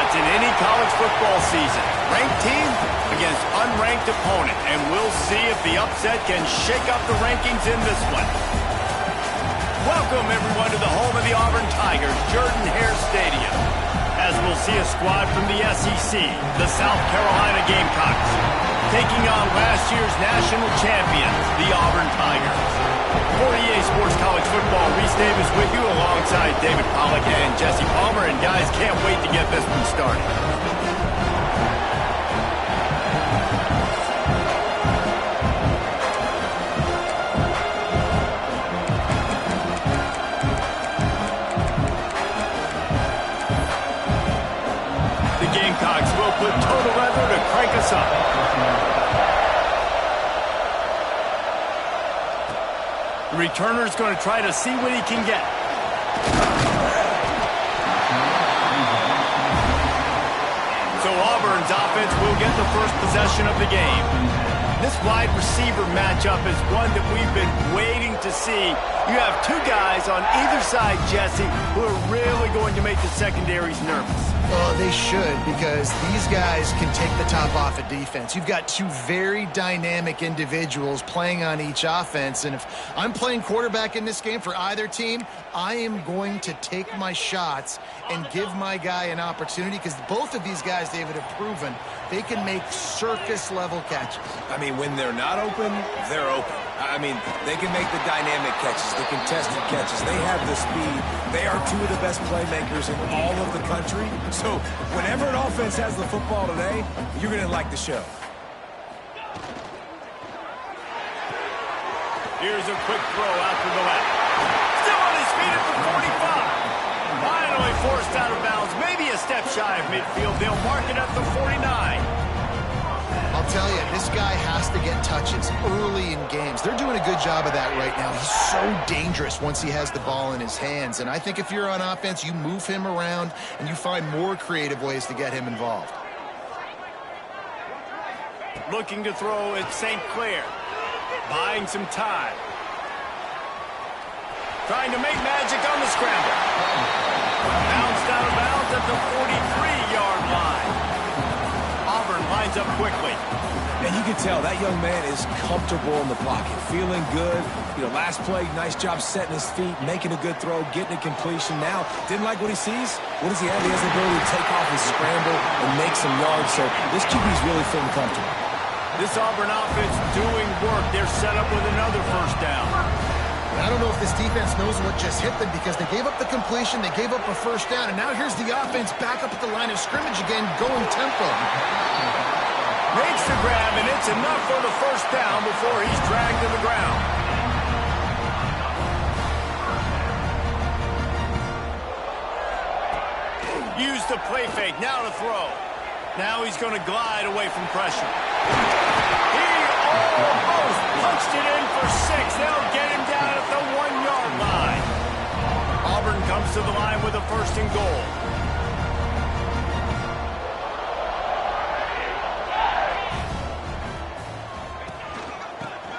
In any college football season, ranked team against unranked opponent, and we'll see if the upset can shake up the rankings in this one. Welcome everyone to the home of the Auburn Tigers, Jordan-Hare Stadium, as we'll see a squad from the SEC, the South Carolina Gamecocks, taking on last year's national champions, the Auburn Tigers. For EA Sports College Football, Reese Davis with you alongside David Pollack and Jesse Palmer. And guys, can't wait to get this one started. The Gamecocks will put total weather to crank us up. The returner's going to try to see what he can get. So Auburn's offense will get the first possession of the game. This wide receiver matchup is one that we've been waiting to see. You have two guys on either side, Jesse, who are really going to make the secondaries nervous. Well, they should, because these guys can take the top off a defense. You've got two very dynamic individuals playing on each offense, and if I'm playing quarterback in this game for either team, I am going to take my shots and give my guy an opportunity, because both of these guys, David, have proven they can make circus-level catches. I mean, when they're not open, they're open. I mean, they can make the dynamic catches, the contested catches. They have the speed. They are two of the best playmakers in all of the country. So whenever an offense has the football today, you're going to like the show. Here's a quick throw out to the left. Still on his feet at the 45. Finally forced out of bounds. Maybe a step shy of midfield. They'll mark it at the 49. I'll tell you, this guy has to get touches early in games. They're doing a good job of that right now. He's so dangerous once he has the ball in his hands. And I think if you're on offense, you move him around and you find more creative ways to get him involved. Looking to throw at St. Clair. Buying some time. Trying to make magic on the scramble. Bounced out of bounds at the 43-yard line. Auburn lines up quickly. And you can tell that young man is comfortable in the pocket, feeling good. You know, last play, nice job setting his feet, making a good throw, getting a completion. Now, didn't like what he sees. What does he have? He has the ability to take off and scramble and make some yards. So this QB's really feeling comfortable. This Auburn offense doing work. They're set up with another first down. I don't know if this defense knows what just hit them, because they gave up the completion, they gave up a first down, and now here's the offense back up at the line of scrimmage again, going tempo. Makes the grab, and it's enough for the first down before he's dragged to the ground. Use the play fake, now to throw. Now he's going to glide away from pressure. He almost punched it in for 6. They'll get him down at the 1-yard line. Auburn comes to the line with a first and goal.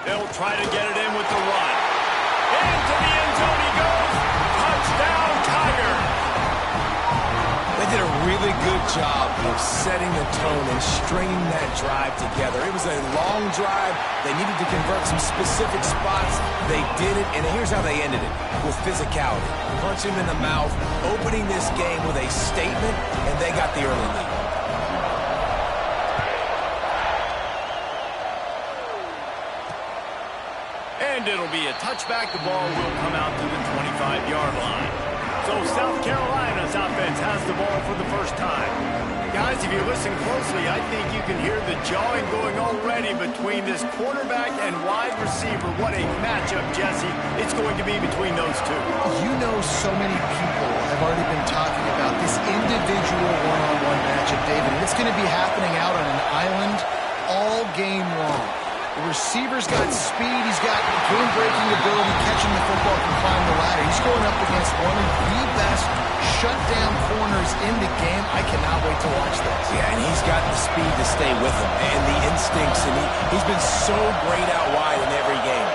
They'll try to get it in with the run. Into the end zone he goes. Touchdown, Tigers. They did a really good job of setting the tone and stringing that drive together. It was a long drive. They needed to convert some specific spots. They did it, and here's how they ended it, with physicality. Punch him in the mouth, opening this game with a statement, and they got the early lead. And it'll be a touchback. The ball will come out to the 25-yard line. So South Carolina's offense has the ball for the first time. Guys, if you listen closely, I think you can hear the jawing going already between this quarterback and wide receiver. What a matchup, Jesse, it's going to be between those two. You know, so many people have already been talking about this individual one-on-one matchup, David, and it's going to be happening out on an island game long. The receiver's got speed. He's got game-breaking ability, catching the football, can climb the ladder. He's going up against one of the best shutdown corners in the game. I cannot wait to watch this. Yeah, and he's got the speed to stay with him and the instincts, and he's been so great out wide in every game.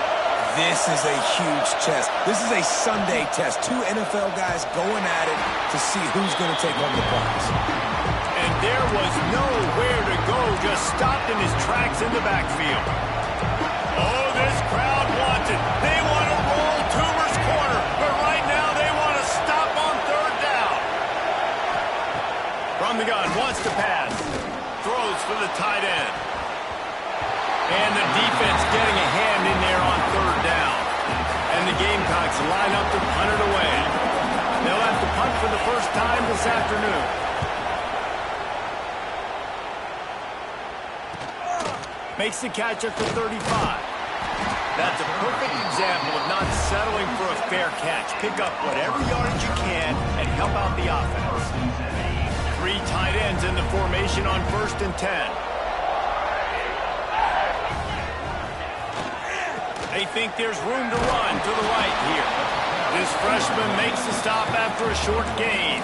This is a huge test. This is a Sunday test. Two NFL guys going at it to see who's going to take home the prize. And there was nowhere to go, just stopped in his tracks in the backfield. Oh, this crowd wants it. They want to roll Toomer's corner, but right now they want to stop on third down. From the gun, wants to pass. Throws for the tight end. And the defense getting a hand in there on third down. And the Gamecocks line up to punt it away. They'll have to punt for the first time this afternoon. Makes the catch at the 35. That's a perfect example of not settling for a fair catch. Pick up whatever yardage you can and help out the offense. Three tight ends in the formation on 1st and 10. They think there's room to run to the right here. This freshman makes the stop after a short gain.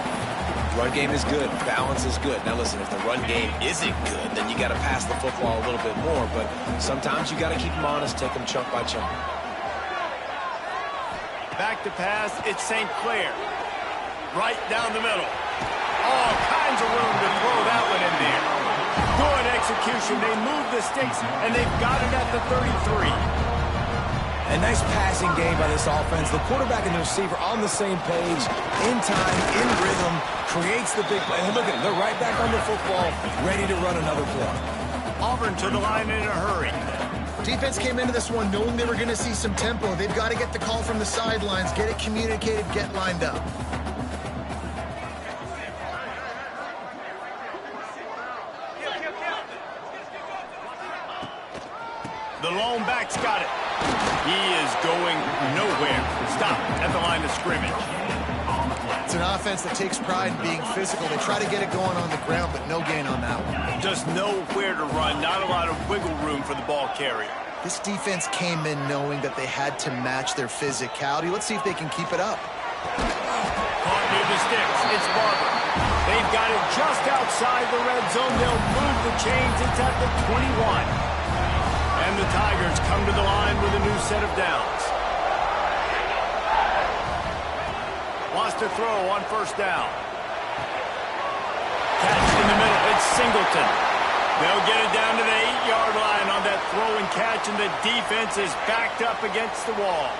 Run game is good. Balance is good. Now listen, if the run game isn't good, then you got to pass the football a little bit more. But sometimes you got to keep them honest, take them chunk by chunk. Back to pass, it's St. Clair. Right down the middle. All kinds of room to throw that one in there. Good execution. They move the sticks, and they've got it at the 33. A nice passing game by this offense. The quarterback and the receiver on the same page, in time, in rhythm, creates the big play. And look at them. They're right back on the football, ready to run another play. Auburn to the line in a hurry. Defense came into this one knowing they were going to see some tempo. They've got to get the call from the sidelines, get it communicated, get lined up. The lone back's got it. He is going nowhere. Stop at the line of scrimmage. It's an offense that takes pride in being physical. They try to get it going on the ground, but no gain on that one. Just nowhere to run. Not a lot of wiggle room for the ball carrier. This defense came in knowing that they had to match their physicality. Let's see if they can keep it up. Caught near the sticks. It's Barber. They've got it just outside the red zone. They'll move the chains. It's at the 21. And the Tigers come to the line with a new set of downs. Wants to throw on 1st down. Catch in the middle. It's Singleton. They'll get it down to the 8-yard line on that throw and catch, and the defense is backed up against the wall.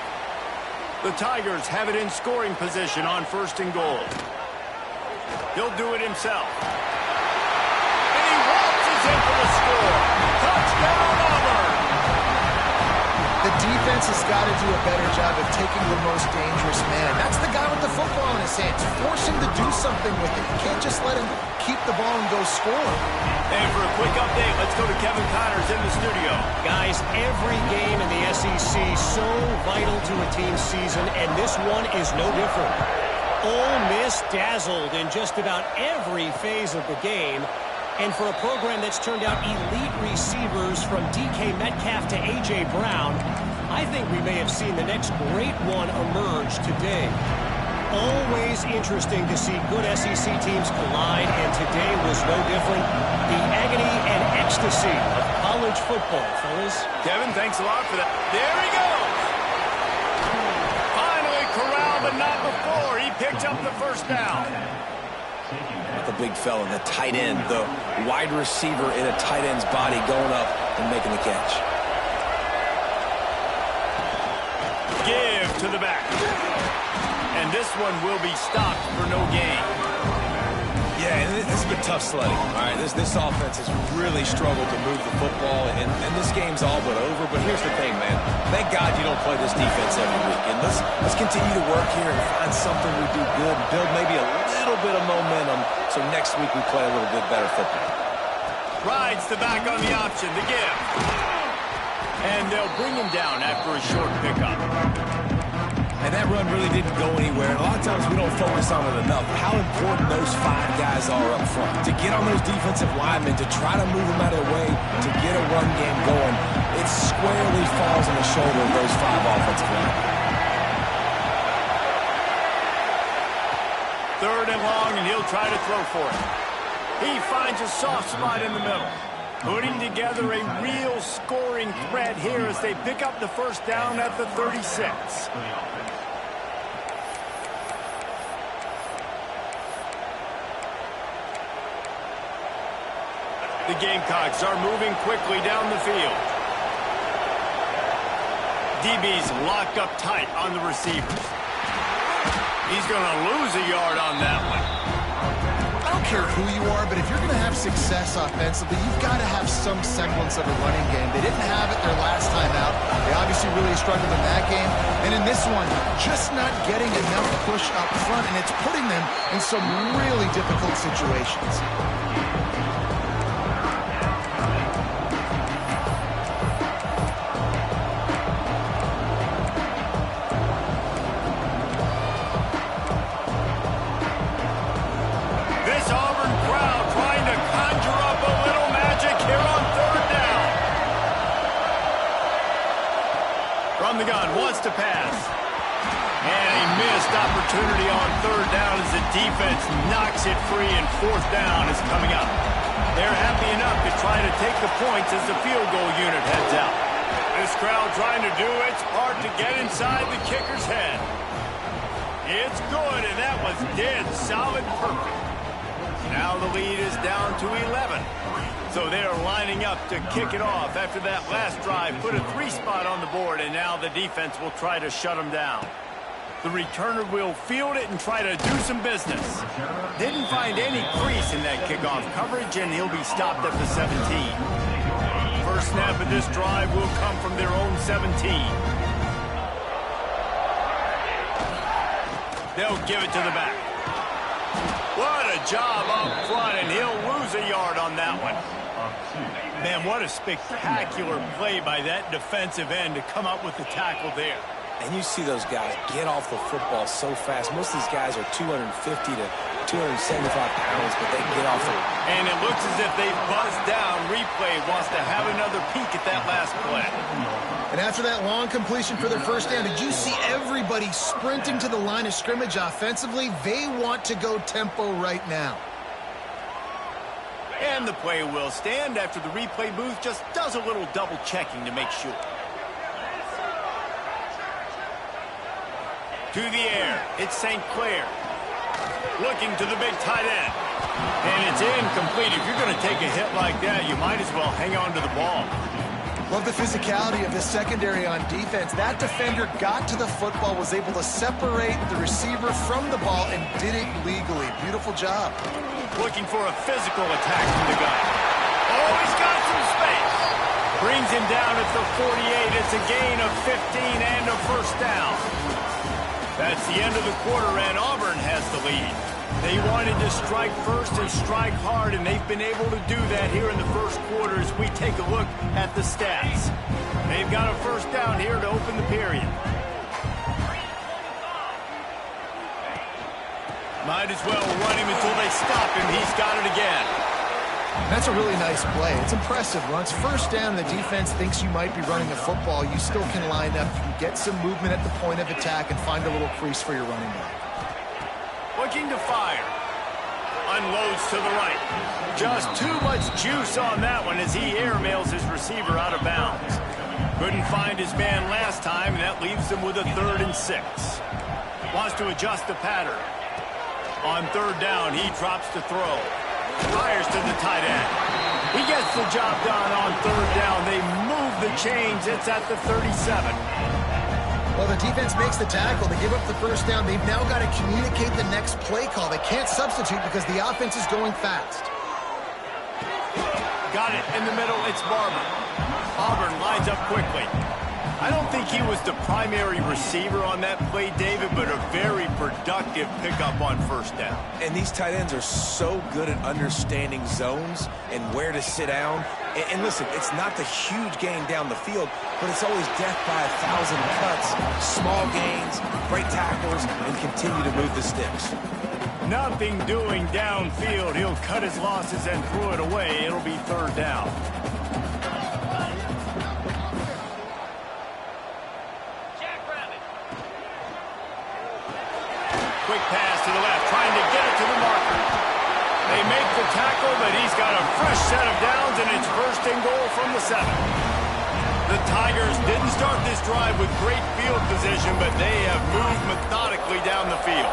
The Tigers have it in scoring position on 1st and goal. He'll do it himself. And he waltzes in for the score. Touchdown, Auburn! The defense has got to do a better job of taking the most dangerous man. That's the guy with the football in his hands. Force him to do something with it. You can't just let him keep the ball and go score. And for a quick update, let's go to Kevin Connors in the studio. Guys, every game in the SEC so vital to a team's season, and this one is no different. Ole Miss dazzled in just about every phase of the game. And for a program that's turned out elite receivers from DK Metcalf to A.J. Brown, I think we may have seen the next great one emerge today. Always interesting to see good SEC teams collide, and today was no different. The agony and ecstasy of college football, fellas. Kevin, thanks a lot for that. There he goes! Finally corralled, but not before. He picked up the 1st down. The big fella, the tight end, the wide receiver in a tight end's body going up and making the catch. Give to the back. And this one will be stopped for no gain. Yeah, and this has been tough sledding. All right, this offense has really struggled to move the football, and this game's all but over. But here's the thing, man. Thank God you don't play this defense every week. And let's continue to work here and find something we do good, build maybe a little bit of momentum, so next week we play a little bit better football. Rides the back on the option, the give. And they'll bring him down after a short pickup. And that run really didn't go anywhere. And a lot of times we don't focus on it enough. How important those 5 guys are up front. To get on those defensive linemen, to try to move them out of the way, to get a run game shoulder of those 5 offensive linemen. 3rd and long, and he'll try to throw for it. He finds a soft spot in the middle. Putting together a real scoring threat here as they pick up the first down at the 36. The Gamecocks are moving quickly down the field. DB's locked up tight on the receivers. He's going to lose a yard on that one. I don't care who you are, but if you're going to have success offensively, you've got to have some semblance of a running game. They didn't have it their last time out. They obviously really struggled in that game. And in this one, just not getting enough push up front, and it's putting them in some really difficult situations. From the gun, wants to pass. And a missed opportunity on 3rd down as the defense knocks it free, and 4th down is coming up. They're happy enough to try to take the points as the field goal unit heads out. This crowd trying to do its part to get inside the kicker's head. It's good, and that was dead solid perfect. Now the lead is down to 11. So they're lining up to kick it off after that last drive. Put a 3 spot on the board, and now the defense will try to shut them down. The returner will field it and try to do some business. Didn't find any crease in that kickoff coverage, and he'll be stopped at the 17. First snap of this drive will come from their own 17. They'll give it to the back. What a job up front, and he'll lose a yard on that one. Man, what a spectacular play by that defensive end to come up with the tackle there. And you see those guys get off the football so fast. Most of these guys are 250 to 275 pounds, but they get off it. And it looks as if they buzzed down. Replay wants to have another peek at that last play. And after that long completion for their first down, did you see everybody sprinting to the line of scrimmage offensively? They want to go tempo right now. And the play will stand after the replay booth just does a little double checking to make sure. To the air, it's St. Clair. Looking to the big tight end. And it's incomplete. If you're going to take a hit like that, you might as well hang on to the ball. Love the physicality of the secondary on defense. That defender got to the football, was able to separate the receiver from the ball, and did it legally. Beautiful job. Looking for a physical attack from the guy. Oh, he's got some space. Brings him down at the 48. It's a gain of 15 and a first down. That's the end of the quarter, and Auburn has the lead. They wanted to strike first and strike hard, and they've been able to do that here in the first quarter as we take a look at the stats. They've got a first down here to open the period. Might as well run him until they stop him. He's got it again. That's a really nice play. It's impressive. Once first down, the defense thinks you might be running a football. You still can line up. You can get some movement at the point of attack and find a little crease for your running back. Looking to fire. Unloads to the right. Just too much juice on that one as he airmails his receiver out of bounds. Couldn't find his man last time, and that leaves him with a 3rd and 6. Wants to adjust the pattern. On 3rd down, he drops to throw. Fires to the tight end. He gets the job done on 3rd down. They move the chains. It's at the 37. Well, the defense makes the tackle. They give up the first down. They've now got to communicate the next play call. They can't substitute because the offense is going fast. Got it in the middle. It's Barber. Auburn lines up quickly. I don't think he was the primary receiver on that play, David, but a very productive pickup on first down. And these tight ends are so good at understanding zones and where to sit down. And listen, it's not the huge gain down the field, but it's always death by 1,000 cuts, small gains, great tackles, and continue to move the sticks. Nothing doing downfield. He'll cut his losses and throw it away. It'll be 3rd down. but he's got a fresh set of downs, and it's first and goal from the 7. The Tigers didn't start this drive with great field position, but they have moved methodically down the field.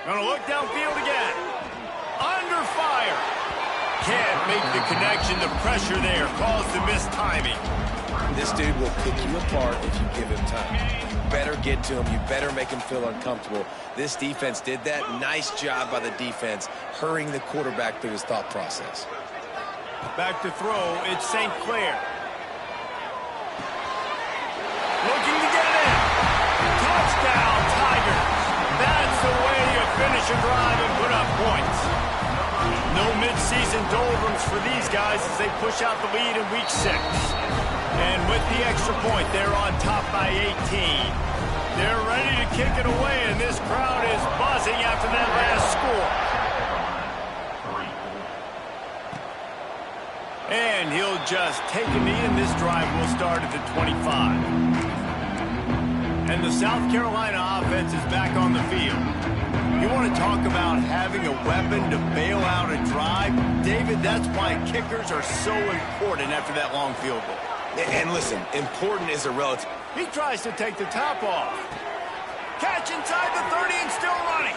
Gonna look downfield again. Under fire. Can't make the connection. The pressure there caused the missed timing. This dude will pick you apart if you give him time. You better get to him. You better make him feel uncomfortable. This defense did that. Nice job by the defense, hurrying the quarterback through his thought process. Back to throw. It's St. Clair. Looking to get it in. Touchdown, Tigers. That's the way you finish a drive and put up points. No mid-season doldrums for these guys as they push out the lead in Week 6. And with the extra point, they're on top by 18. They're ready to kick it away, and this crowd is buzzing after that last score. And he'll just take a knee, and this drive will start at the 25. And the South Carolina offense is back on the field. You want to talk about having a weapon to bail out a drive? David, that's why kickers are so important after that long field goal. And listen, important is a relative. He tries to take the top off. Catch inside the 30 and still running.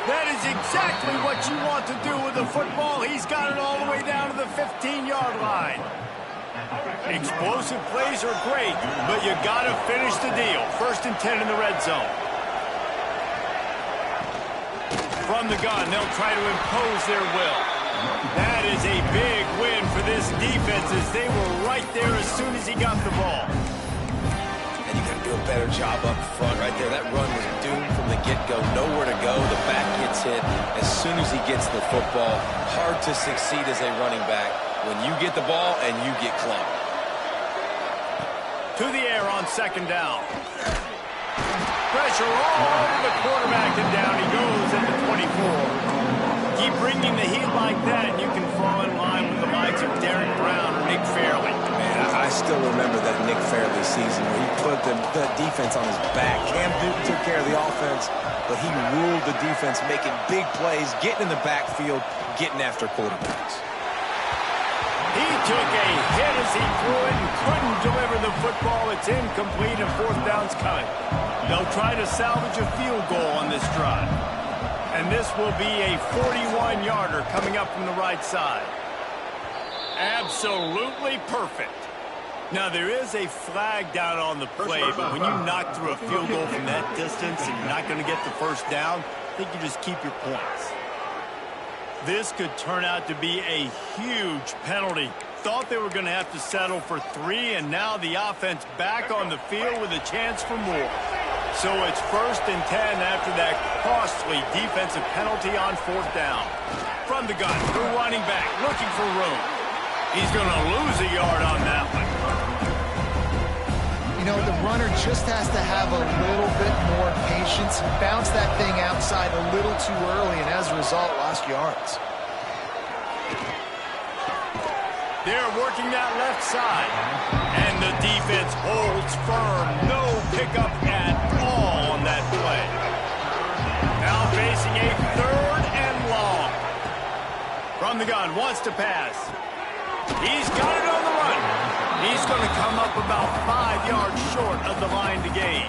That is exactly what you want to do with the football. He's got it all the way down to the 15-yard line. Explosive plays are great, but you got to finish the deal. 1st and 10 in the red zone. From the gun, they'll try to impose their will. That is a big win for this defense as they were right there as soon as he got the ball. And you got to do a better job up front right there. That run was doomed from the get-go. Nowhere to go. The back gets hit as soon as he gets the football. Hard to succeed as a running back when you get the ball and you get clubbed. To the air on 2nd down. Pressure all over the quarterback, and down he goes at the 24. Keep bringing the heat like that, and you can fall in line with the likes of Derek Brown or Nick Fairley. Man, I still remember that Nick Fairley season where he put the defense on his back. Cam Newton took care of the offense, but he ruled the defense, making big plays, getting in the backfield, getting after quarterbacks. He took a hit as he threw it and couldn't deliver the football. It's incomplete and 4th down's coming. They'll try to salvage a field goal on this drive. And this will be a 41-yarder coming up from the right side. Absolutely perfect. Now, there is a flag down on the play, but when you knock through a field goal from that distance and you're not going to get the 1st down, I think you just keep your points. This could turn out to be a huge penalty. Thought they were going to have to settle for 3, and now the offense back on the field with a chance for more. So it's 1st and 10 after that costly defensive penalty on 4th down. From the gun, the running back looking for room. He's going to lose a yard on that one. You know, the runner just has to have a little bit more patience. He bounced that thing outside a little too early, and as a result, lost yards. They're working that left side. And the defense holds firm. No pickup at all on that play. Now facing a 3rd and long. From the gun, wants to pass. He's got it on the run. He's going to come up about 5 yards short of the line to gain.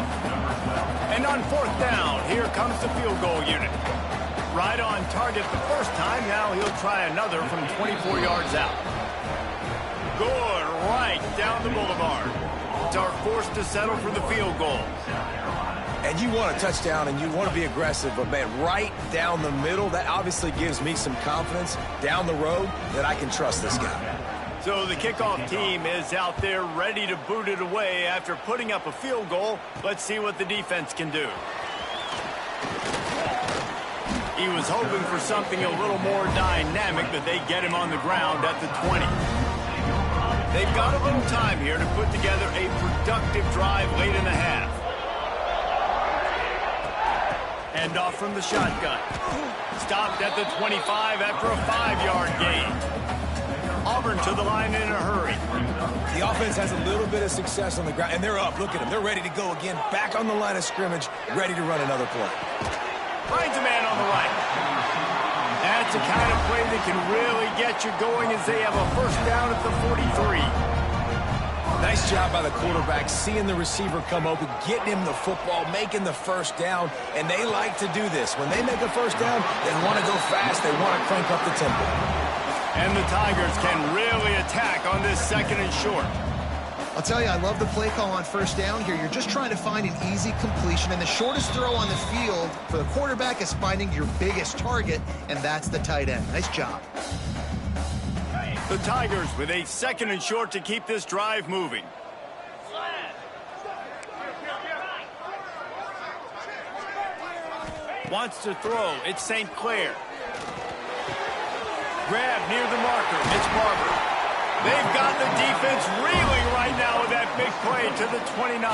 And on 4th down, here comes the field goal unit. Right on target the first time. Now he'll try another from 24 yards out. Good, right down the boulevard. Are forced to settle for the field goal. And you want a touchdown and you want to be aggressive, but man, right down the middle, that obviously gives me some confidence down the road that I can trust this guy. So the kickoff team is out there ready to boot it away after putting up a field goal. Let's see what the defense can do. He was hoping for something a little more dynamic, but they get him on the ground at the 20. They've got a little time here to put together a productive drive late in the half. Hand off from the shotgun. Stopped at the 25 after a 5-yard gain. Auburn to the line in a hurry. The offense has a little bit of success on the ground, and they're up. Look at them. They're ready to go again. Back on the line of scrimmage, ready to run another play. Finds a man on the right. That's the kind of play that can really get you going as they have a first down at the 43. Nice job by the quarterback, seeing the receiver come open, getting him the football, making the first down, and they like to do this. When they make a first down, they want to go fast. They want to crank up the tempo. And the Tigers can really attack on this second and short. I'll tell you, I love the play call on first down here. You're just trying to find an easy completion, and the shortest throw on the field for the quarterback is finding your biggest target, and that's the tight end. Nice job. The Tigers with a second and short to keep this drive moving. Wants to throw. It's St. Clair. Grab near the marker. It's Barber. They've got the defense reeling right now with that big play to the 29.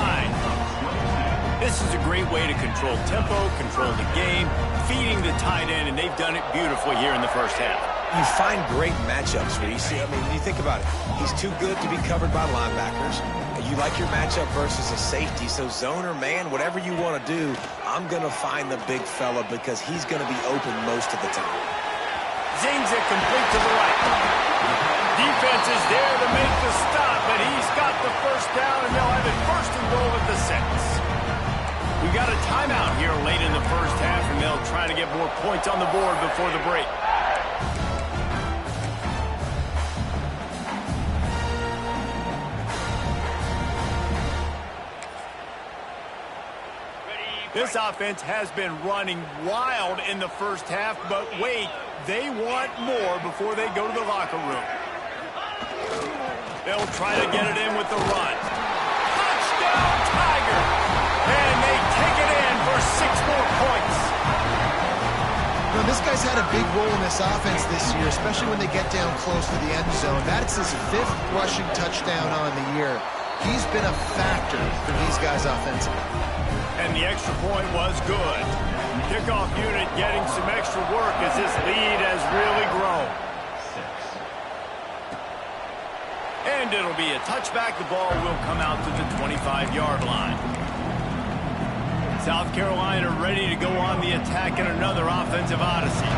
This is a great way to control tempo, control the game, feeding the tight end, and they've done it beautifully here in the first half. You find great matchups where you see, you think about it. He's too good to be covered by linebackers. You like your matchup versus a safety, so zone or man, whatever you want to do, I'm going to find the big fella because he's going to be open most of the time. Zings it complete to the right. Defense is there to make the stop, but he's got the first down, and they'll have it first and goal at the 6. We got a timeout here late in the first half, and they'll try to get more points on the board before the break. This offense has been running wild in the first half, but wait, they want more before they go to the locker room. They'll try to get it in with the run. Touchdown, Tiger! And they take it in for 6 more points. You know, this guy's had a big role in this offense this year, especially when they get down close to the end zone. That's his 5th rushing touchdown on the year. He's been a factor for these guys offensively. And the extra point was good. Kickoff unit getting some extra work as this lead has really grown. And it'll be a touchback. The ball will come out to the 25-yard line. South Carolina ready to go on the attack in another offensive odyssey.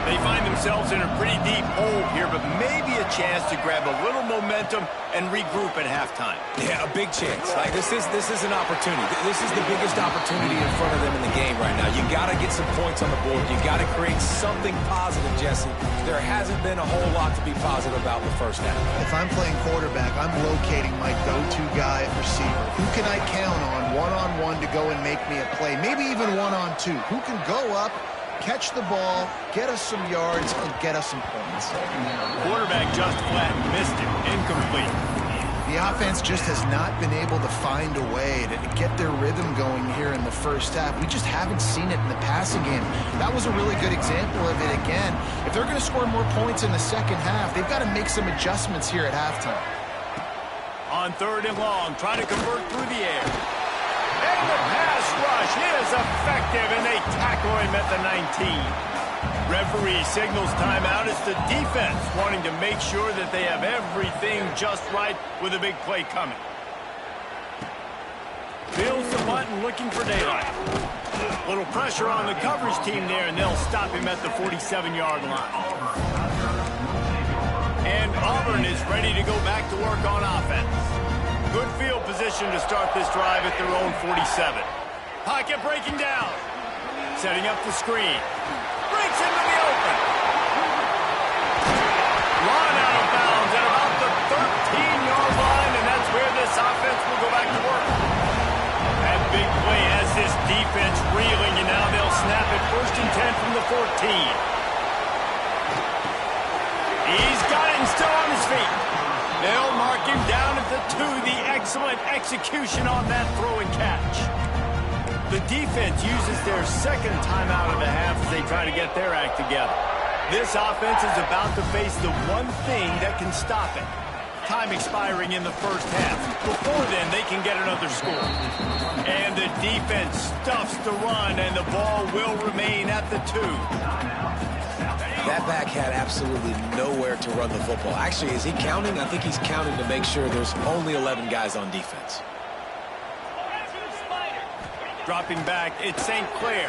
They find themselves in a pretty deep hole here, but maybe a chance to grab a little momentum and regroup at halftime. Yeah, a big chance. Like this is an opportunity. This is the biggest opportunity in front of them in the game right now. You got to get some points on the board. You got to create something positive, Jesse. There hasn't been a whole lot to be positive about the first half. If I'm playing quarterback, I'm locating my go-to guy at receiver. Who can I count on one-on-one to go and make me a play? Maybe even one-on-two. Who can go up, catch the ball, get us some yards, and get us some points? Quarterback just flat missed it. Incomplete. The offense just has not been able to find a way to get their rhythm going here in the first half. We just haven't seen it in the passing game. That was a really good example of it again. If they're going to score more points in the second half, they've got to make some adjustments here at halftime. On 3rd and long, trying to convert through the air. And the pass rush is effective, and they tackle him at the 19. Referee signals timeout. It's the defense wanting to make sure that they have everything just right with a big play coming. Feels the button, looking for daylight. Little pressure on the coverage team there, and they'll stop him at the 47-yard line. And Auburn is ready to go back to work on offense. Good field position to start this drive at their own 47. Pocket breaking down. Setting up the screen. Breaks into the open. Run out of bounds at about the 13-yard line, and that's where this offense will go back to work. That big play has this defense reeling, and now they'll snap it 1st and 10 from the 14. He's got him still on his feet. They'll mark him down at the 2. The excellent execution on that throw and catch. The defense uses their 2nd timeout of the half as they try to get their act together. This offense is about to face the one thing that can stop it. Time expiring in the first half. Before then, they can get another score. And the defense stuffs the run, and the ball will remain at the 2. That back had absolutely nowhere to run the football. Actually, is he counting? I think he's counting to make sure there's only 11 guys on defense. Dropping back, it's St. Clair.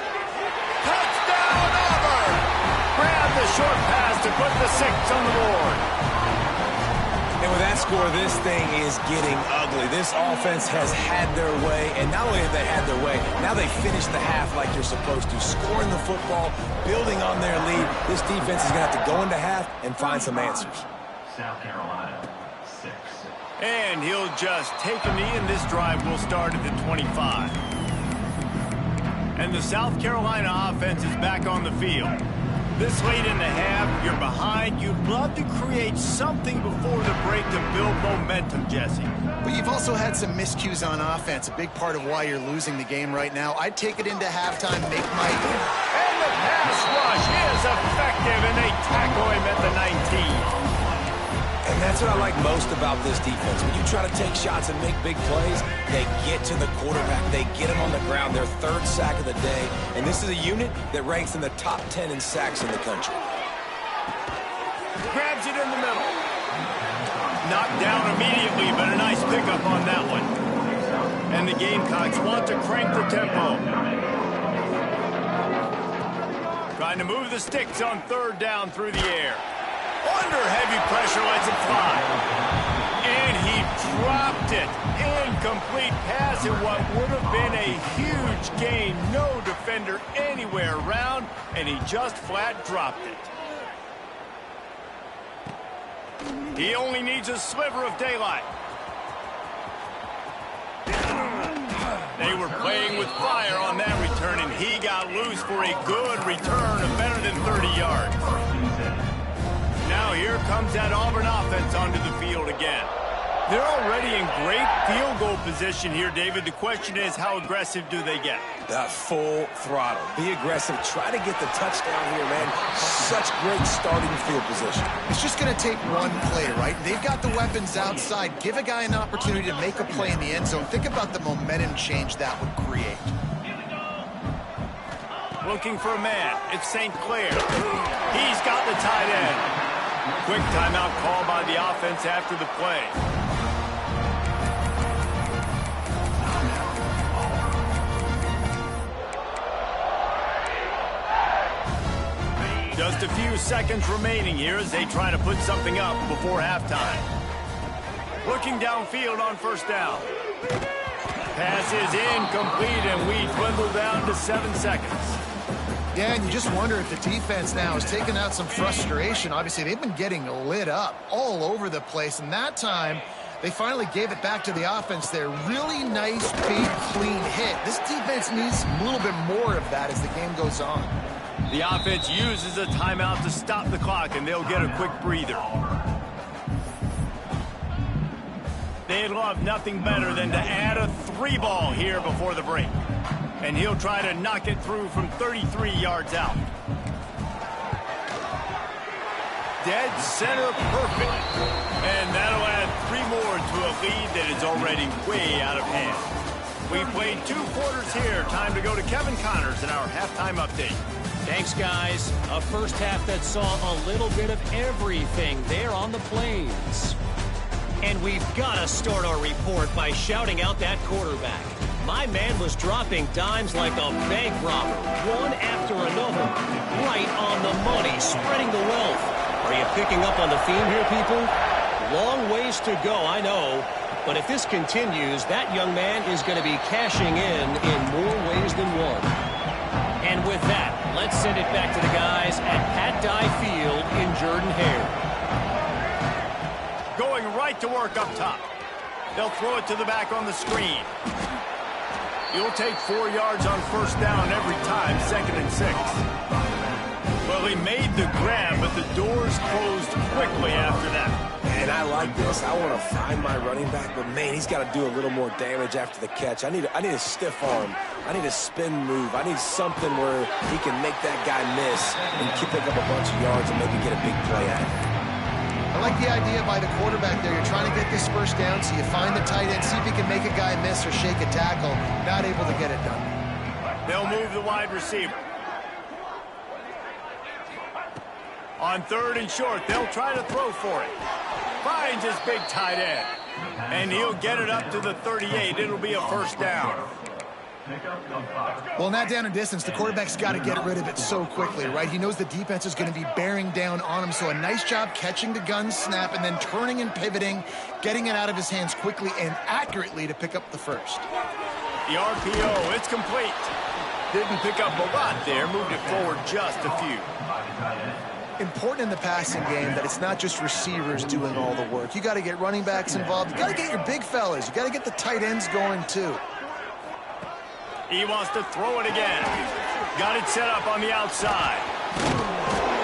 Touchdown, Auburn! Grab the short pass to put the 6 on the board. And with that score, this thing is getting ugly. This offense has had their way, and not only have they had their way, now they finish the half like you're supposed to, scoring the football, building on their lead. This defense is going to have to go into half and find some answers. South Carolina, 6. And he'll just take a knee, and this drive will start at the 25. And the South Carolina offense is back on the field. This late in the half, you're behind. You'd love to create something before the break to build momentum, Jesse. But you've also had some miscues on offense, a big part of why you're losing the game right now. I'd take it into halftime, make my... And the pass rush is effective, and they tackle him at the 19. And that's what I like most about this defense. When you try to take shots and make big plays, they get to the quarterback. They get him on the ground, their 3rd sack of the day. And this is a unit that ranks in the top 10 in sacks in the country. Grabs it in the middle. Knocked down immediately, but a nice pickup on that one. And the Gamecocks want to crank the tempo. Trying to move the sticks on 3rd down through the air. Under heavy pressure, lets it fly. And he dropped it. Incomplete pass in what would have been a huge gain. No defender anywhere around, and he just flat dropped it. He only needs a sliver of daylight. They were playing with fire on that return, and he got loose for a good return of better than 30 yards. Now here comes that Auburn offense onto the field again. They're already in great field goal position here, David. The question is, how aggressive do they get? Full throttle. Be aggressive. Try to get the touchdown here, man. Such great starting field position. It's just going to take one play, right? They've got the weapons outside. Give a guy an opportunity to make a play in the end zone. Think about the momentum change that would create. Looking for a man. It's St. Clair. He's got the tight end. Quick timeout call by the offense after the play. Just a few seconds remaining here as they try to put something up before halftime. Looking downfield on 1st down. Pass is incomplete, and we dwindle down to 7 seconds. Yeah, and you just wonder if the defense now is taking out some frustration. Obviously, they've been getting lit up all over the place, and that time they finally gave it back to the offense there. Really nice, big, clean hit. This defense needs a little bit more of that as the game goes on. The offense uses a timeout to stop the clock, and they'll get a quick breather. They'd love nothing better than to add a 3-ball here before the break. And he'll try to knock it through from 33 yards out. Dead center perfect. And that'll add 3 more to a lead that is already way out of hand. We played 2 quarters here. Time to go to Kevin Connors in our halftime update. Thanks, guys. A first half that saw a little bit of everything there on the Plains. And we've got to start our report by shouting out that quarterback. My man was dropping dimes like a bank robber, one after another, right on the money, spreading the wealth. Are you picking up on the theme here, people? Long ways to go, I know. But if this continues, that young man is going to be cashing in more ways than one. And with that, let's send it back to the guys at Pat Dye Field in Jordan-Hare. Going right to work up top. They'll throw it to the back on the screen. You'll take 4 yards on 1st down every time, 2nd and 6. Well, he made the grab, but the doors closed quickly after that. And I like this. I want to find my running back, but man, he's got to do a little more damage after the catch. I need a stiff arm. I need a spin move. I need something where he can make that guy miss and pick up a bunch of yards and maybe get a big play out of it. I like the idea by the quarterback there. You're trying to get this first down, so you find the tight end, see if he can make a guy miss or shake a tackle. Not able to get it done. They'll move the wide receiver. On 3rd and short, they'll try to throw for it. Finds his big tight end. And he'll get it up to the 38. It'll be a first down. Well, in that down and distance, the quarterback's got to get rid of it so quickly, right? He knows the defense is going to be bearing down on him, so a nice job catching the gun snap and then turning and pivoting, getting it out of his hands quickly and accurately to pick up the first. The RPO, it's complete. Didn't pick up a lot there, moved it forward just a few. Important in the passing game that it's not just receivers doing all the work. You got to get running backs involved. You got to get your big fellas. You got to get the tight ends going too. He wants to throw it again. Got it set up on the outside.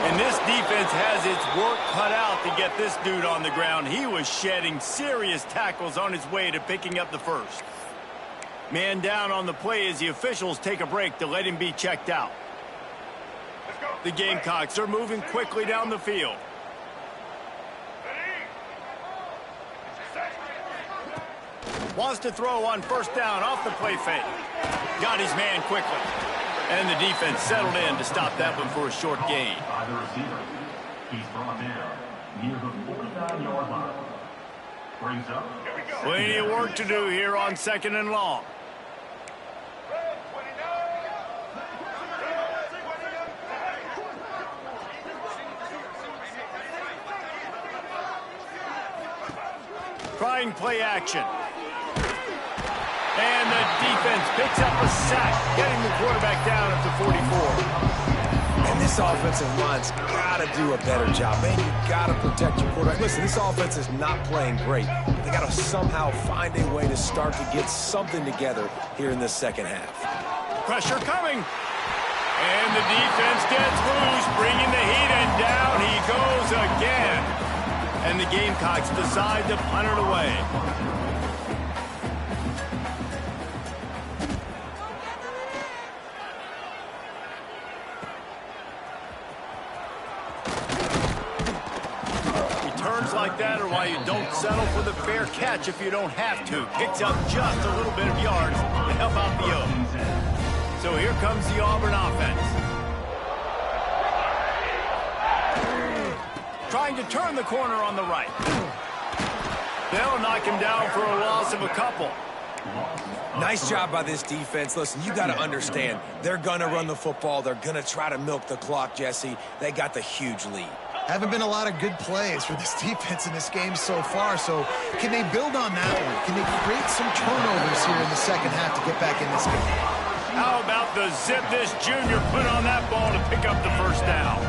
And this defense has its work cut out to get this dude on the ground. He was shedding serious tackles on his way to picking up the first. Man down on the play as the officials take a break to let him be checked out. The Gamecocks are moving quickly down the field. Wants to throw on first down off the play fake. Got his man quickly. And the defense settled in to stop that one for a short gain. By the receiver. He's brought down near the 49-yard line. Brings up. Plenty of work to do here on 2nd and long. Trying play action. And the defense picks up a sack, getting the quarterback down at the 44. And this offensive line's got to do a better job. Man, you got to protect your quarterback. Listen, this offense is not playing great. They got to somehow find a way to start to get something together here in the second half. Pressure coming. And the defense gets loose, bringing the heat, and down he goes again. And the Gamecocks decide to punt it away. Returns like that are why you don't settle for the fair catch if you don't have to. Picks up just a little bit of yards to help out the Oaks. So here comes the Auburn offense. Trying to turn the corner on the right. They'll knock him down for a loss of a couple. Nice job by this defense. Listen, you got to understand, they're going to run the football. They're going to try to milk the clock, Jesse. They got the huge lead. Haven't been a lot of good plays for this defense in this game so far, so can they build on that one? Can they create some turnovers here in the second half to get back in this game? How about the zip this junior put on that ball to pick up the first down?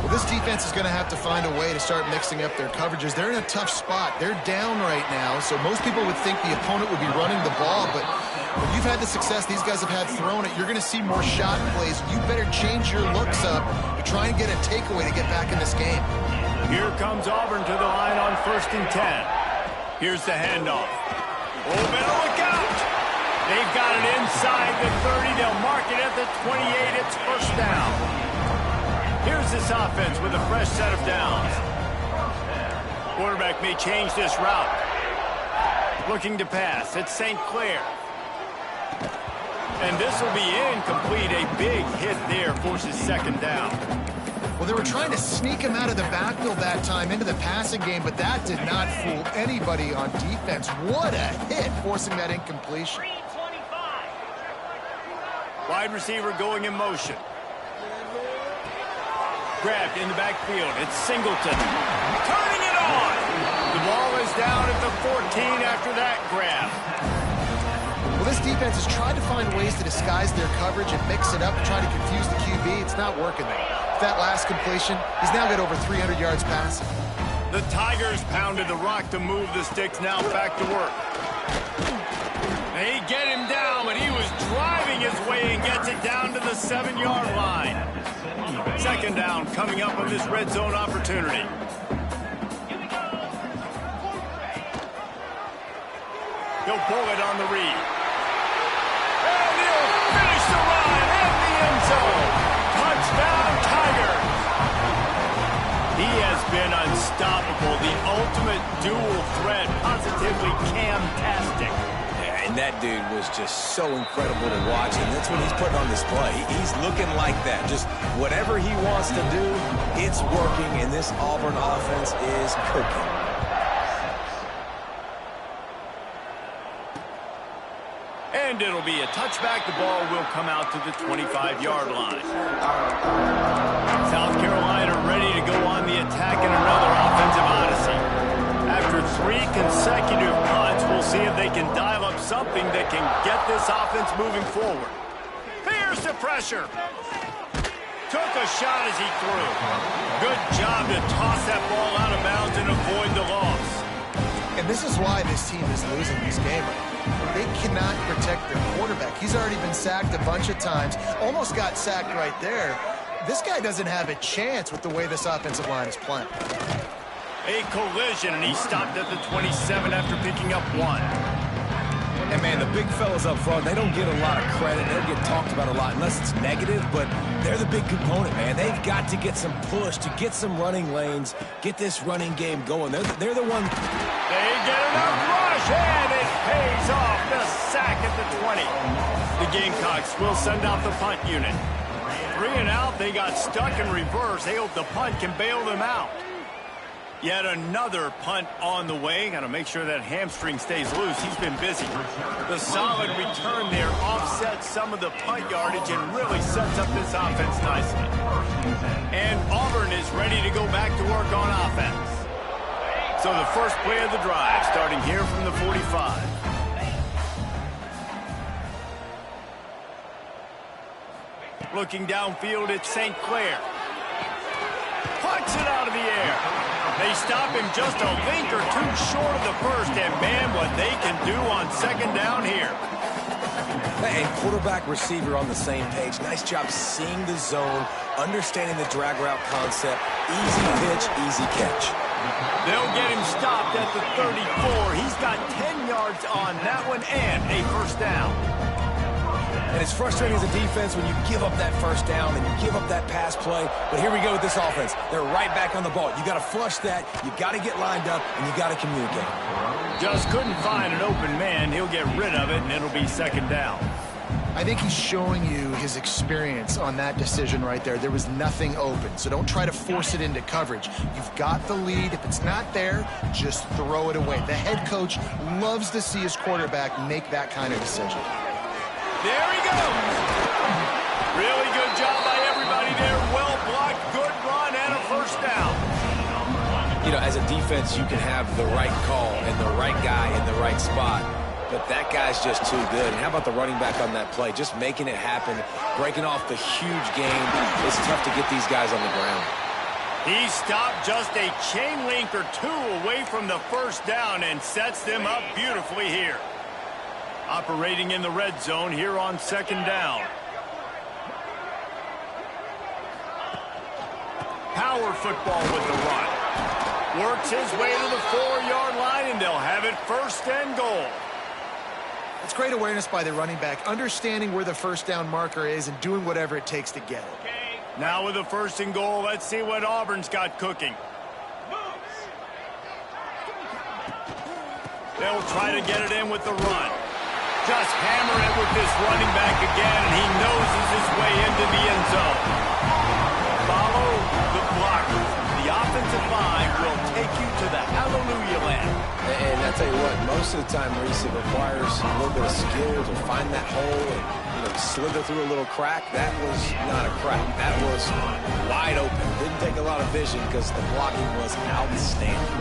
Well, this defense is going to have to find a way to start mixing up their coverages. They're in a tough spot. They're down right now, so most people would think the opponent would be running the ball, but when you've had the success these guys have had throwing it, you're going to see more shot plays. You better change your looks up to try and get a takeaway to get back in this game. Here comes Auburn to the line on 1st and 10. Here's the handoff. Oh, better look out! They've got it inside the 30. They'll mark it at the 28. It's first down. Here's this offense with a fresh set of downs. Quarterback may change this route. Looking to pass. It's St. Clair. And this will be incomplete. A big hit there forces second down. Well, they were trying to sneak him out of the backfield that time into the passing game, but that did not fool anybody on defense. What a hit, forcing that incompletion. Wide receiver going in motion. Grabbed in the backfield. It's Singleton. Turning it on. The ball is down at the 14 after that grab. Well, this defense has tried to find ways to disguise their coverage and mix it up, trying to confuse the QB. It's not working there. That last completion, he's now got over 300 yards passing. The Tigers pounded the rock to move the sticks. Now back to work. They get him down, but he was driving his way and gets it down to the 7-yard line. Second down coming up on this red zone opportunity. He'll pull it on the read. And he'll finish the run at the end zone. Touchdown, Tigers. He has been unstoppable. The ultimate dual threat. Positively Cam-tastic. And And that dude was just so incredible to watch, and that's what he's putting on display. He's looking like that. Just whatever he wants to do, it's working, and this Auburn offense is cooking. And it'll be a touchback. The ball will come out to the 25-yard line. South Carolina ready to go on the attack in another offensive odyssey. After 3 consecutive punts, we'll see if they can dial up something that can get this offense moving forward. Fears the pressure. Took a shot as he threw. Good job to toss that ball out of bounds and avoid the loss. And this is why this team is losing this game. They cannot protect their quarterback. He's already been sacked a bunch of times. Almost got sacked right there. This guy doesn't have a chance with the way this offensive line is playing. A collision, and he stopped at the 27 after picking up 1. And, man, the big fellas up front, they don't get a lot of credit. They don't get talked about a lot unless it's negative, but they're the big component, man. They've got to get some push, to get some running lanes, get this running game going. They're the one. They get enough rush, and it pays off. The sack at the 20. The Gamecocks will send out the punt unit. 3 and out, they got stuck in reverse. They hope the punt can bail them out. Yet another punt on the way. Got to make sure that hamstring stays loose. He's been busy. The solid return there offsets some of the punt yardage and really sets up this offense nicely. And Auburn is ready to go back to work on offense. So the first play of the drive starting here from the 45. Looking downfield, it's St. Clair. Punts it out of the air. They stop him just a link or 2 short of the first, and man, what they can do on second down here. And quarterback, receiver on the same page. Nice job seeing the zone, understanding the drag route concept. Easy pitch, easy catch. They'll get him stopped at the 34. He's got 10 yards on that one and a first down. And it's frustrating as a defense when you give up that first down and you give up that pass play. But here we go with this offense. They're right back on the ball. You got to flush that. You got to get lined up, and you got to communicate. Just couldn't find an open man. He'll get rid of it, and it'll be second down. I think he's showing you his experience on that decision right there. There was nothing open, so don't try to force it into coverage. You've got the lead. If it's not there, just throw it away. The head coach loves to see his quarterback make that kind of decision. There he goes. Really good job by everybody there. Well blocked, good run, and a first down. You know, as a defense, you can have the right call and the right guy in the right spot. But that guy's just too good. And how about the running back on that play? Just making it happen, breaking off the huge game. It's tough to get these guys on the ground. He stopped just a chain link or 2 away from the first down and sets them up beautifully here. Operating in the red zone here on second down. Power football with the run. Works his way to the 4-yard line, and they'll have it first and goal. It's great awareness by the running back, understanding where the first down marker is and doing whatever it takes to get it. Now with the first and goal, let's see what Auburn's got cooking. They'll try to get it in with the run. Just hammer it with this running back again, and he noses his way into the end zone. Follow the blockers. The offensive line will take you to the hallelujah land. And I tell you what, most of the time, Reese, it requires a little bit of skill to find that hole and slither through a little crack. That was not a crack. That was wide open. Didn't take a lot of vision because the blocking was outstanding.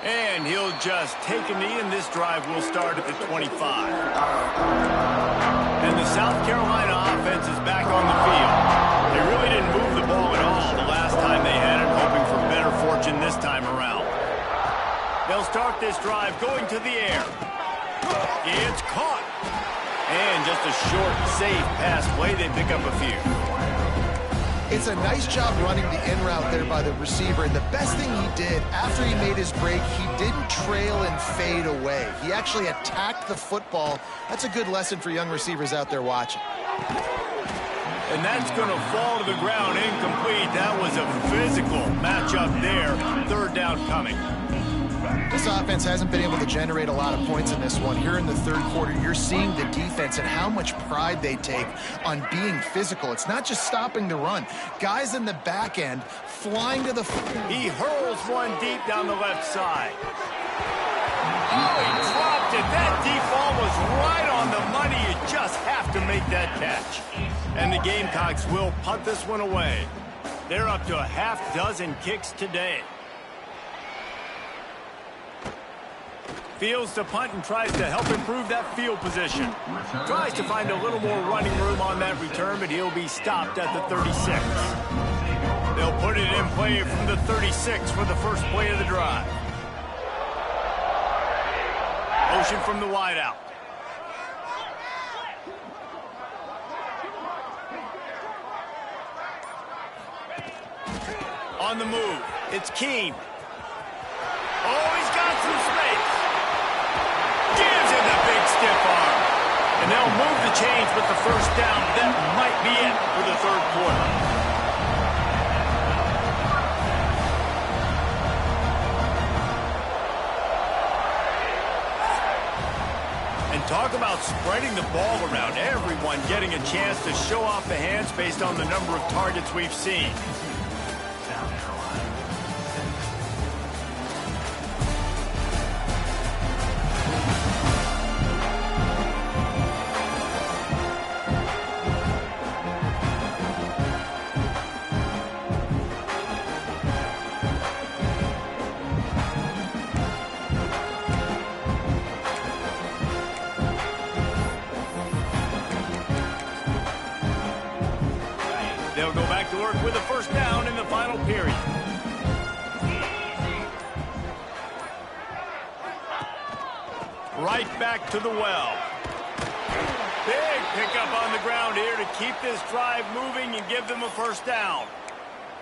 And he'll just take a knee, and this drive will start at the 25. And the South Carolina offense is back on the field. They really didn't move the ball at all the last time they had it, hoping for better fortune this time around. They'll start this drive going to the air. It's caught. And just a short, safe pass play. They pick up a few. It's a nice job running the in route there by the receiver, and the best thing he did after he made his break, he didn't trail and fade away. He actually attacked the football. That's a good lesson for young receivers out there watching. And that's going to fall to the ground incomplete. That was a physical matchup there. Third down coming. This offense hasn't been able to generate a lot of points in this one. Here in the third quarter, you're seeing the defense and how much pride they take on being physical. It's not just stopping the run. Guys in the back end flying to the... He hurls one deep down the left side. Oh, he dropped it. That deep ball was right on the money. You just have to make that catch. And the Gamecocks will punt this one away. They're up to a half dozen kicks today. Fields to punt and tries to help improve that field position. Tries to find a little more running room on that return, but he'll be stopped at the 36. They'll put it in play from the 36 for the first play of the drive. Motion from the wideout. On the move, it's Keene. Oh, he's got some space. Gives him the big stiff arm. And they'll move the chains with the first down. That might be it for the third quarter. And talk about spreading the ball around. Everyone getting a chance to show off the hands based on the number of targets we've seen. They'll go back to work with a first down in the final period. Right back to the well. Big pickup on the ground here to keep this drive moving and give them a first down.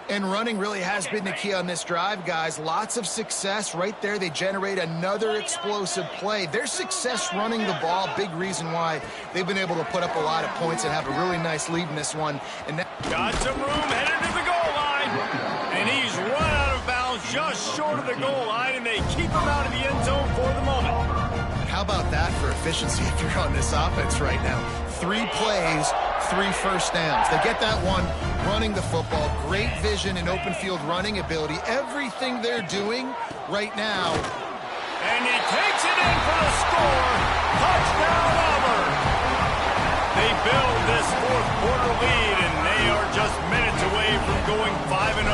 And running really has been the key on this drive, guys. Lots of success right there. They generate another explosive play. Their success running the ball, big reason why they've been able to put up a lot of points and have a really nice lead in this one. And that got some room headed to the goal line. And he's run out of bounds just short of the goal line, and they keep him out of the end zone for the moment. How about that for efficiency if you're on this offense right now? 3 plays, 3 first downs. They get that one running the football. Great vision and open field running ability. Everything they're doing right now. And he takes it in for the score. Touchdown Auburn. They build this fourth quarter lead, and they are just minutes away from going 5-0.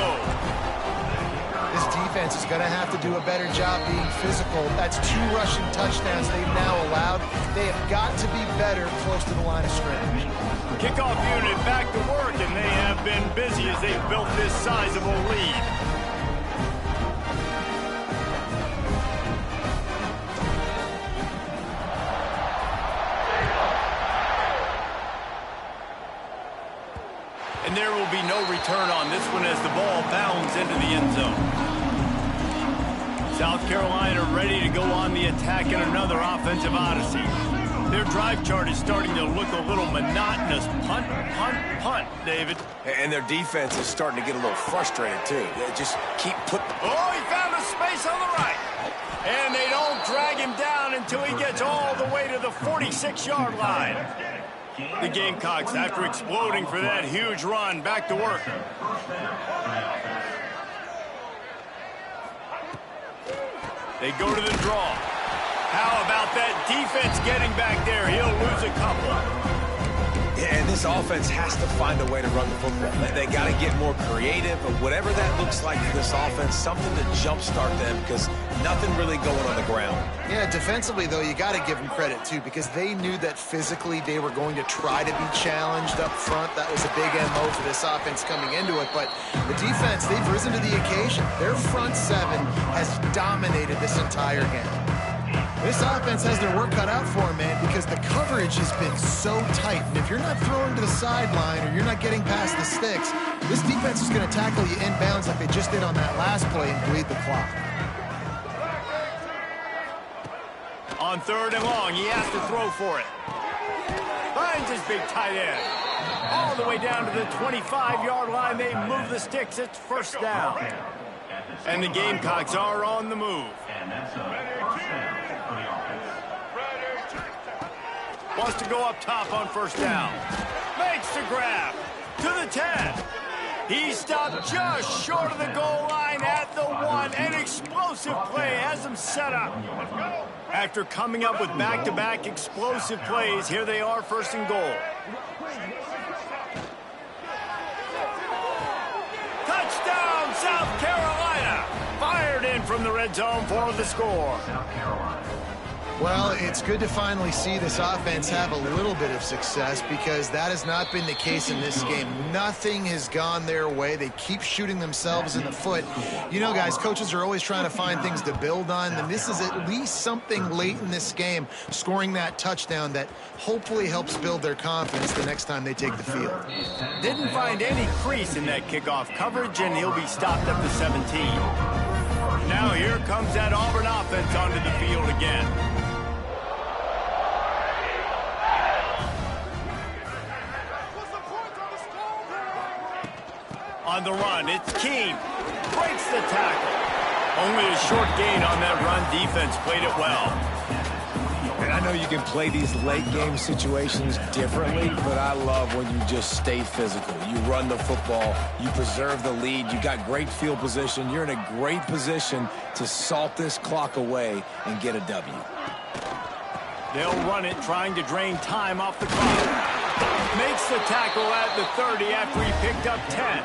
This defense is going to have to do a better job being physical. That's 2 rushing touchdowns they've now allowed. They have got to be better close to the line of scrimmage. Kickoff unit back to work, and they have been busy as they've built this sizable lead. And there will be no return on this one as the ball bounds into the end zone. South Carolina ready to go on the attack in another offensive odyssey. Their drive chart is starting to look a little monotonous. Punt, punt, punt, David. And their defense is starting to get a little frustrated, too. They just keep putting... Oh, he found a space on the right. And they don't drag him down until he gets all the way to the 46-yard line. The Gamecocks, after exploding for that huge run, back to work. They go to the draw. How about that defense getting back there? He'll lose a couple. Yeah, and this offense has to find a way to run the football. They got to get more creative, but whatever that looks like for this offense, something to jumpstart them because nothing really going on the ground. Yeah, defensively, though, you got to give them credit, too, because they knew that physically they were going to try to be challenged up front. That was a big MO for this offense coming into it. But the defense, they've risen to the occasion. Their front 7 has dominated this entire game. This offense has their work cut out for them, man, because the coverage has been so tight. And if you're not throwing to the sideline or you're not getting past the sticks, this defense is going to tackle you inbounds like they just did on that last play and bleed the clock. On 3rd and long, he has to throw for it. Finds his big tight end. All the way down to the 25-yard line. They move the sticks. It's first down. And the Gamecocks are on the move. And that's a first down for the offense. Wants to go up top on first down. Makes the grab to the 10. He stopped just short of the goal line at the 1. An explosive play has him set up. After coming up with back-to-back explosive plays, here they are, first and goal. Touchdown, South Carolina. Fired in from the red zone for the score. South Carolina. Well, it's good to finally see this offense have a little bit of success because that has not been the case in this game. Nothing has gone their way. They keep shooting themselves in the foot. You know, guys, coaches are always trying to find things to build on, and this is at least something late in this game, scoring that touchdown that hopefully helps build their confidence the next time they take the field. Didn't find any crease in that kickoff coverage, and he'll be stopped up to 17. Now here comes that Auburn offense onto the field again. On the run, it's Keene. Breaks the tackle. Only a short gain on that run. Defense played it well. And I know you can play these late game situations differently, but I love when you just stay physical. You run the football, you preserve the lead, you got great field position, you're in a great position to salt this clock away and get a W. They'll run it, trying to drain time off the clock. Makes the tackle at the 30 after he picked up 10.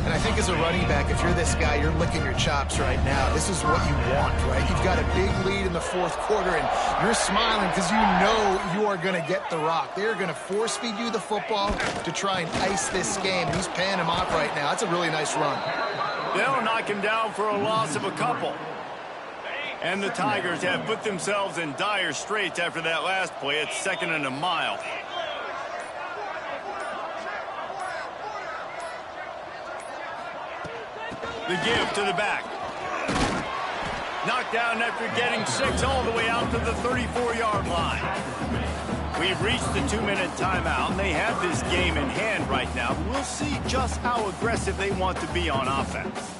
And I think as a running back, if you're this guy, you're licking your chops right now. This is what you want, right? You've got a big lead in the fourth quarter, and you're smiling because you know you are going to get the rock. They're going to force feed you the football to try and ice this game. He's paying him off right now. That's a really nice run. They'll knock him down for a loss of a couple. And the Tigers have put themselves in dire straits after that last play. It's second and a mile. The give to the back. Knocked down after getting 6 all the way out to the 34-yard line. We've reached the 2-minute timeout, and they have this game in hand right now. We'll see just how aggressive they want to be on offense.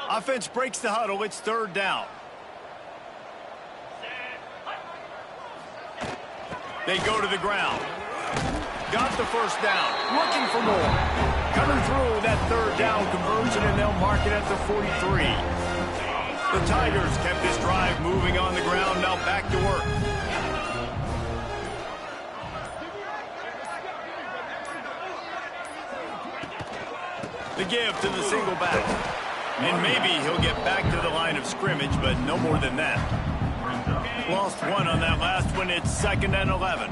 Offense breaks the huddle. It's third down. They go to the ground. Got the first down. Looking for more. Coming through that third down conversion, and they'll mark it at the 43. The Tigers kept this drive moving on the ground. Now back to work. The give to the single back. And maybe he'll get back to the line of scrimmage, but no more than that. Lost one on that last one. It's second and 11.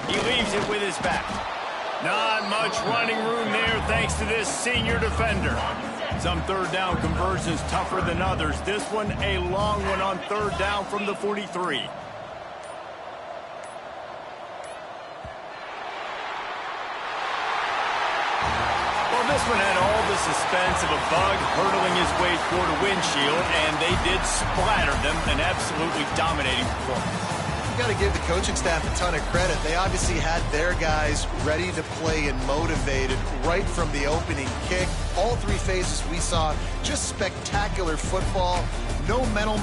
He leaves it with his back. Not much running room there thanks to this senior defender. Some third down conversions tougher than others. This one a long one on third down from the 43. This one had all the suspense of a bug hurtling his way toward a windshield, and they did splatter them. An absolutely dominating performance. You've got to give the coaching staff a ton of credit. They obviously had their guys ready to play and motivated right from the opening kick. All three phases we saw just spectacular football. No mental